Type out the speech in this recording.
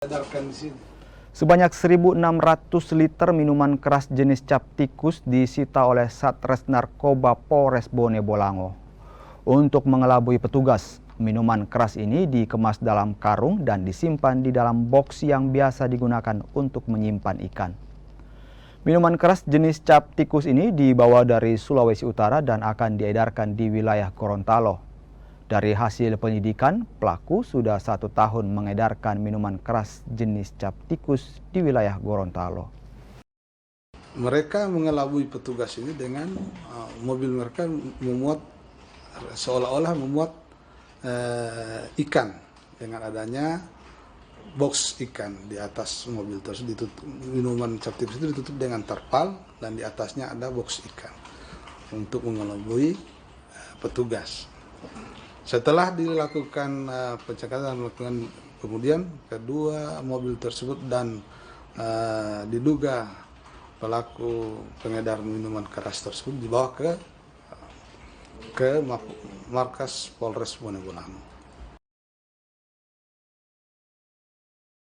Edarkan di sini. Sebanyak 1.600 liter minuman keras jenis cap tikus disita oleh Satres Narkoba Polres Bone Bolango. Untuk mengelabui petugas, minuman keras ini dikemas dalam karung dan disimpan di dalam boks yang biasa digunakan untuk menyimpan ikan. Minuman keras jenis cap tikus ini dibawa dari Sulawesi Utara dan akan diedarkan di wilayah Gorontalo. Dari hasil penyidikan, pelaku sudah 1 tahun mengedarkan minuman keras jenis cap tikus di wilayah Gorontalo. Mereka mengelabui petugas ini dengan mobil mereka seolah-olah memuat ikan dengan adanya box ikan di atas mobil tersebut. Minuman cap tikus itu ditutup dengan terpal dan di atasnya ada box ikan untuk mengelabui petugas. Setelah dilakukan pencekatan, kemudian kedua mobil tersebut dan diduga pelaku pengedar minuman keras tersebut dibawa ke markas Polres Bone Bolango.